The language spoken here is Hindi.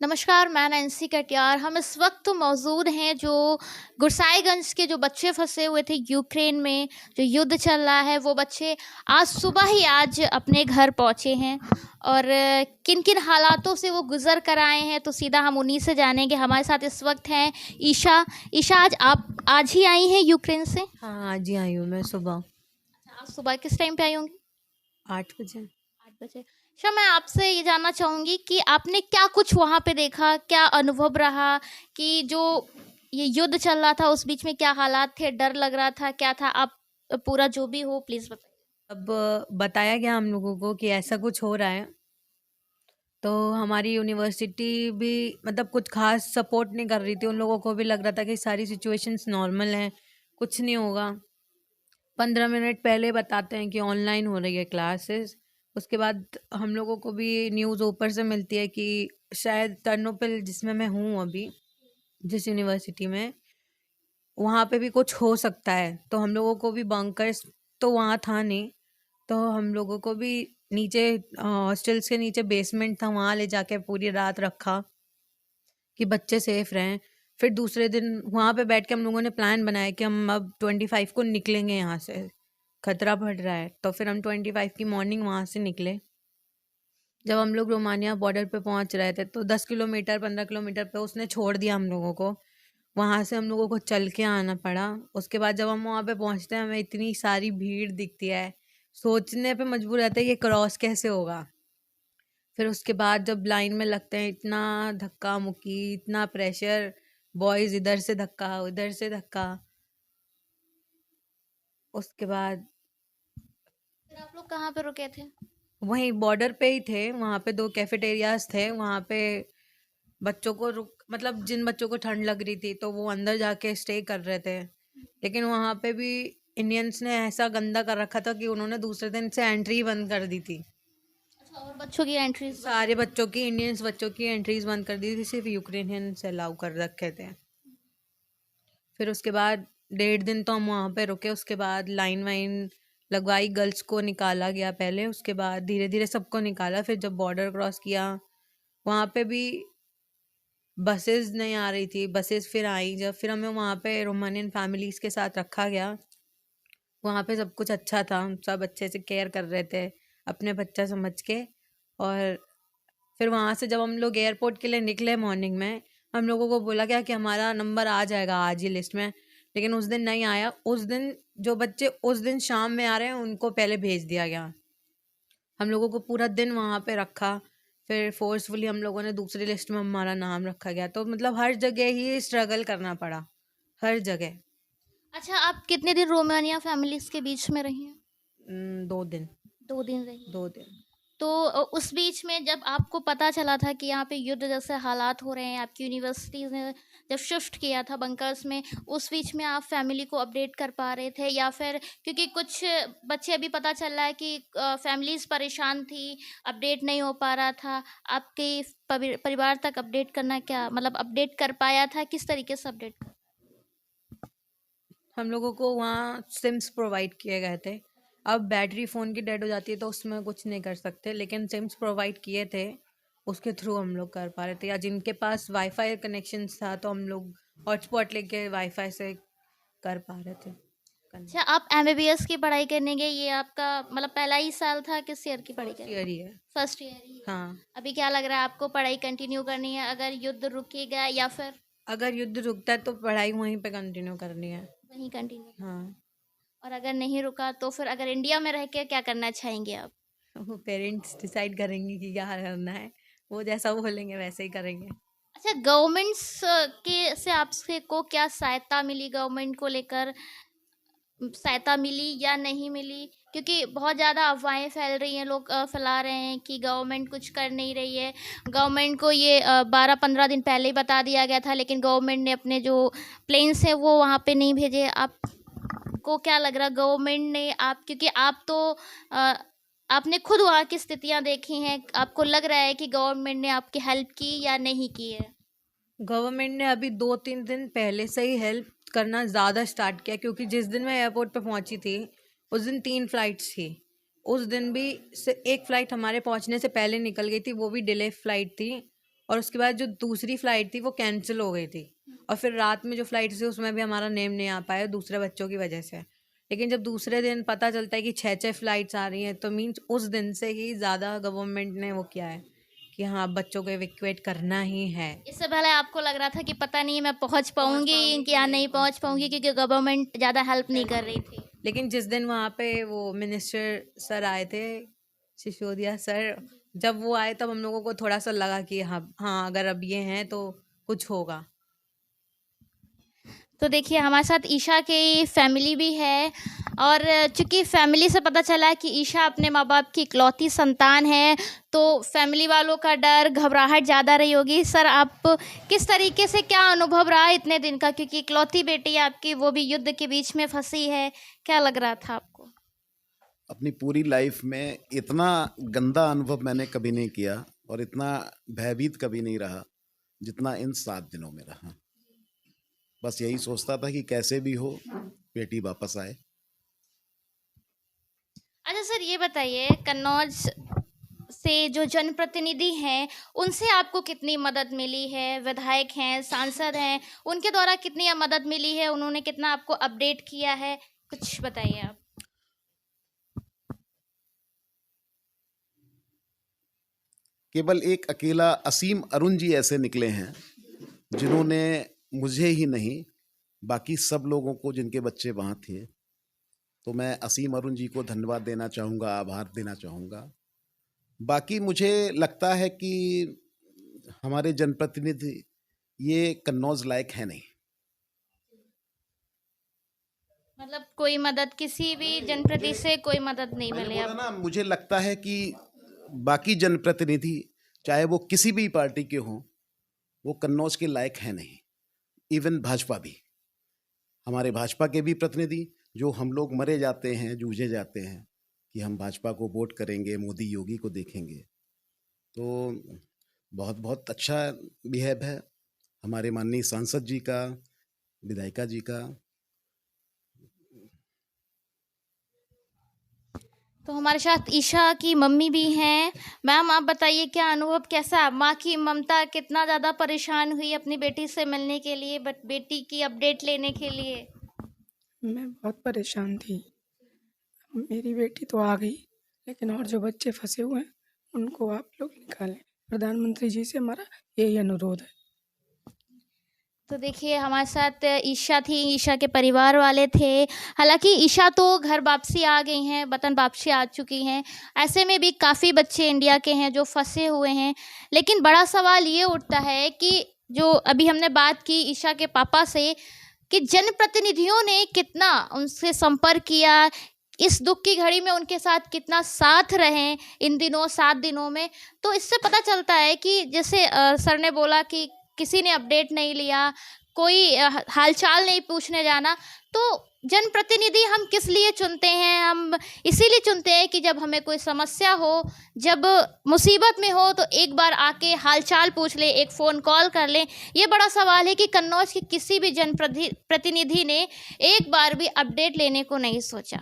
नमस्कार, मैं नैन्सी कटियार। हम इस वक्त मौजूद हैं जो गुरसाईगंज के जो बच्चे फंसे हुए थे यूक्रेन में, जो युद्ध चल रहा है। वो बच्चे आज अपने घर पहुंचे हैं और किन किन हालातों से वो गुजर कर आए हैं, तो सीधा हम उन्हीं से जानेंगे। हमारे साथ इस वक्त हैं ईशा। ईशा, आज ही आई हैं यूक्रेन से? हाँ, आज ही आई हूँ मैं सुबह आज सुबह किस टाइम पे आई होंगी? 8 बजे। 8 बजे। अच्छा, मैं आपसे ये जानना चाहूँगी कि आपने क्या कुछ वहाँ पे देखा, क्या अनुभव रहा कि जो ये युद्ध चल रहा था उस बीच में क्या हालात थे, डर लग रहा था, क्या था? आप पूरा जो भी हो प्लीज़ बताइए। अब बताया गया हम लोगों को कि ऐसा कुछ हो रहा है, तो हमारी यूनिवर्सिटी भी मतलब कुछ खास सपोर्ट नहीं कर रही थी। उन लोगों को भी लग रहा था कि सारी सिचुएशंस नॉर्मल हैं, कुछ नहीं होगा। 15 मिनट पहले बताते हैं कि ऑनलाइन हो रही है क्लासेस। उसके बाद हम लोगों को भी न्यूज़ ऊपर से मिलती है कि शायद टर्नोपिल, जिसमें मैं हूँ अभी, जिस यूनिवर्सिटी में, वहाँ पे भी कुछ हो सकता है। तो हम लोगों को भी बंकर्स, तो वहाँ था नहीं, तो हम लोगों को भी नीचे हॉस्टल्स के नीचे बेसमेंट था, वहाँ ले जाके पूरी रात रखा कि बच्चे सेफ रहें। फिर दूसरे दिन वहाँ पे बैठ के हम लोगों ने प्लान बनाया कि हम अब 25 को निकलेंगे यहाँ से, खतरा बढ़ रहा है। तो फिर हम 25 की मॉर्निंग वहाँ से निकले। जब हम लोग रोमानिया बॉर्डर पे पहुँच रहे थे तो 10 किलोमीटर 15 किलोमीटर पे उसने छोड़ दिया हम लोगों को। वहाँ से हम लोगों को चल के आना पड़ा। उसके बाद जब हम वहाँ पे पहुँचते हैं, हमें इतनी सारी भीड़ दिखती है, सोचने पे मजबूर रहते हैं ये क्रॉस कैसे होगा। फिर उसके बाद जब लाइन में लगते हैं, इतना धक्का मुक्की, इतना प्रेशर, बॉयज इधर से धक्का उधर से धक्का। उसके बाद फिर आप लोग कहाँ पे रुके थे? वहीं बॉर्डर पे ही थे, वहाँ पे 2 कैफेटेरियाज थे, वहाँ पे बच्चों को रुक मतलब जिन बच्चों को ठंड लग रही थी तो वो अंदर जाके स्टे कर रहे थे। लेकिन वहाँ पे भी इंडियंस ने ऐसा गंदा कर रखा था कि उन्होंने दूसरे दिन से एंट्री बंद कर दी थी। अच्छा, और बच्चों की एंट्रीज बंद कर सारे दी? बच्चों की, इंडियंस बच्चों की एंट्रीज बंद कर दी थी, सिर्फ यूक्रेनियंस अलाउ कर रखे थे। फिर उसके बाद 1.5 दिन तो हम वहाँ पे रुके। उसके बाद लाइन वाइन लगवाई, गर्ल्स को निकाला गया पहले, उसके बाद धीरे धीरे सबको निकाला। फिर जब बॉर्डर क्रॉस किया, वहाँ पे भी बसेस नहीं आ रही थी, बसेस फिर आई। जब फिर हमें वहाँ पे रोमानियन फैमिलीज़ के साथ रखा गया, वहाँ पे सब कुछ अच्छा था, सब अच्छे से केयर कर रहे थे अपने बच्चा समझ के। और फिर वहाँ से जब हम लोग एयरपोर्ट के लिए निकले मॉर्निंग में, हम लोगों को बोला गया कि हमारा नंबर आ जाएगा आज ही लिस्ट में, लेकिन उस दिन नहीं आया। उस दिन जो बच्चे उस दिन शाम में आ रहे हैं उनको पहले भेज दिया गया। हम लोगों को पूरा दिन वहाँ पे रखा, फिर फोर्सफुली हम लोगों ने दूसरी लिस्ट में हमारा नाम रखा गया। तो मतलब हर जगह ही स्ट्रगल करना पड़ा, हर जगह। अच्छा, आप कितने दिन रोमानिया फैमिलीज के बीच में रही हैं? 2 दिन। 2 दिन रही हैं। 2 दिन। तो उस बीच में जब आपको पता चला था कि यहाँ पे युद्ध जैसे हालात हो रहे हैं, आपकी यूनिवर्सिटीज़ ने जब शिफ्ट किया था बंकर्स में, उस बीच में आप फैमिली को अपडेट कर पा रहे थे, या फिर क्योंकि कुछ बच्चे अभी पता चल रहा है कि फैमिलीज़ परेशान थी, अपडेट नहीं हो पा रहा था, आपके परिवार तक अपडेट करना, क्या मतलब अपडेट कर पाया था, किस तरीके से अपडेट कर? हम लोगों को वहाँ सिम्स प्रोवाइड किए गए थे। अब बैटरी फ़ोन की डेड हो जाती है तो उसमें कुछ नहीं कर सकते, लेकिन सिम्स प्रोवाइड किए थे, उसके थ्रू हम लोग कर पा रहे थे। या जिनके पास वाईफाई कनेक्शन था तो हम लोग हॉटस्पॉट लेके वाईफाई से कर पा रहे थे अच्छा, कनेक्ट। आप एमबीबीएस की पढ़ाई करने गए, ये आपका मतलब पहला ही साल था, किस ईयर की पढ़ाई कर फर्स्ट रहे हैं? ईयर ही है। फर्स्ट ईयर ही है। हाँ। अभी क्या लग रहा है आपको, पढ़ाई कंटिन्यू करनी है अगर युद्ध रुकेगा, या फिर अगर युद्ध रुकता है तो पढ़ाई वहीं पे कंटिन्यू करनी है। वहीं कंटिन्यू करनी है? हाँ। और अगर नहीं रुका तो फिर अगर इंडिया में रह के क्या करना चाहेंगे आप? वो पेरेंट्स डिसाइड करेंगे कि क्या करना है, वो जैसा बोलेंगे वैसे ही करेंगे। अच्छा, गवर्नमेंट्स के से आपसे को क्या सहायता मिली, गवर्नमेंट को लेकर सहायता मिली या नहीं मिली? क्योंकि बहुत ज़्यादा अफवाहें फैल रही हैं, लोग फैला रहे हैं कि गवर्नमेंट कुछ कर नहीं रही है। गवर्नमेंट को ये 12-15 दिन पहले ही बता दिया गया था, लेकिन गवर्नमेंट ने अपने जो प्लेन्स हैं वो वहाँ पे नहीं भेजे। आपको क्या लग रहा, गवर्नमेंट ने आप, क्योंकि आप तो अ, आपने खुद वहाँ की स्थितियाँ देखी हैं, आपको लग रहा है कि गवर्नमेंट ने आपकी हेल्प की या नहीं की है? गवर्नमेंट ने अभी 2-3 दिन पहले से ही हेल्प करना ज़्यादा स्टार्ट किया, क्योंकि जिस दिन मैं एयरपोर्ट पे पहुंची थी उस दिन 3 फ्लाइट्स थी। उस दिन भी एक फ़्लाइट हमारे पहुंचने से पहले निकल गई थी, वो भी डिले फ़्लाइट थी। और उसके बाद जो दूसरी फ़्लाइट थी वो कैंसिल हो गई थी, और फिर रात में जो फ़्लाइट थी उसमें भी हमारा नेम नहीं आ पाया दूसरे बच्चों की वजह से। लेकिन जब दूसरे दिन पता चलता है कि 6-6 फ़्लाइट्स आ रही हैं, तो मीन्स उस दिन से ही ज़्यादा गवर्नमेंट ने वो किया है कि हाँ, अब बच्चों को इवैक्यूएट करना ही है। इससे पहले आपको लग रहा था कि पता नहीं मैं पहुँच पाऊँगी कि या नहीं पहुँच पाऊँगी, क्योंकि गवर्नमेंट ज़्यादा हेल्प नहीं कर रही थी। लेकिन जिस दिन वहाँ पे वो मिनिस्टर सर आए थे, सिसोदिया सर, जब वो आए तब हम लोगों को थोड़ा सा लगा कि हाँ, अगर अब ये हैं तो कुछ होगा। तो देखिए हमारे साथ ईशा की फैमिली भी है, और चूंकि फैमिली से पता चला है कि ईशा अपने माँ बाप की इकलौती संतान है, तो फैमिली वालों का डर, घबराहट ज़्यादा रही होगी। सर, आप किस तरीके से, क्या अनुभव रहा इतने दिन का, क्योंकि इकलौती बेटी आपकी वो भी युद्ध के बीच में फंसी है, क्या लग रहा था आपको? अपनी पूरी लाइफ में इतना गंदा अनुभव मैंने कभी नहीं किया और इतना भयभीत कभी नहीं रहा जितना इन 7 दिनों में रहा। बस यही सोचता था कि कैसे भी हो बेटी वापस आए। अच्छा सर, ये बताइए, कन्नौज से जो जनप्रतिनिधि हैं उनसे आपको कितनी मदद मिली है? विधायक हैं, सांसद हैं, उनके द्वारा कितनी मदद मिली है? उन्होंने कितना आपको अपडेट किया है? कुछ बताइए आप। केवल एक अकेला असीम अरुण जी ऐसे निकले हैं जिन्होंने मुझे ही नहीं बाकी सब लोगों को, जिनके बच्चे वहाँ थे, तो मैं असीम अरुण जी को धन्यवाद देना चाहूँगा, आभार देना चाहूँगा। बाकी मुझे लगता है कि हमारे जनप्रतिनिधि ये कन्नौज लायक है नहीं। मतलब कोई मदद, किसी भी जनप्रतिनिधि से कोई मदद नहीं मैंने मिली बोला आपको? ना, मुझे लगता है कि बाकी जनप्रतिनिधि चाहे वो किसी भी पार्टी के हों, वो कन्नौज के लायक है नहीं। इवन भाजपा भी, हमारे भाजपा के भी प्रतिनिधि, जो हम लोग मरे जाते हैं, जूझे जाते हैं कि हम भाजपा को वोट करेंगे, मोदी योगी को देखेंगे, तो बहुत बहुत अच्छा बिहेव है हमारे माननीय सांसद जी का, विधायिका जी का। तो हमारे साथ ईशा की मम्मी भी हैं। मैम, आप बताइए, क्या अनुभव, कैसा, माँ की ममता, कितना ज़्यादा परेशान हुई अपनी बेटी से मिलने के लिए, बट बेटी की अपडेट लेने के लिए? मैं बहुत परेशान थी। मेरी बेटी तो आ गई, लेकिन और जो बच्चे फंसे हुए हैं उनको आप लोग निकालें। प्रधानमंत्री जी से हमारा यही अनुरोध है। तो देखिए हमारे साथ ईशा थी, ईशा के परिवार वाले थे। हालांकि ईशा तो घर वापसी आ गई हैं, वतन वापसी आ चुकी हैं। ऐसे में भी काफ़ी बच्चे इंडिया के हैं जो फंसे हुए हैं। लेकिन बड़ा सवाल ये उठता है कि जो अभी हमने बात की ईशा के पापा से, कि जनप्रतिनिधियों ने कितना उनसे संपर्क किया, इस दुख की घड़ी में उनके साथ कितना साथ रहे इन दिनों, 7 दिनों में। तो इससे पता चलता है कि जैसे सर ने बोला कि किसी ने अपडेट नहीं लिया, कोई हालचाल नहीं पूछने जाना। तो जनप्रतिनिधि हम किस लिए चुनते हैं? हम इसीलिए चुनते हैं कि जब हमें कोई समस्या हो, जब मुसीबत में हो, तो एक बार आके हालचाल पूछ ले, एक फ़ोन कॉल कर ले। ये बड़ा सवाल है कि कन्नौज के किसी भी जनप्रतिनिधि ने एक बार भी अपडेट लेने को नहीं सोचा।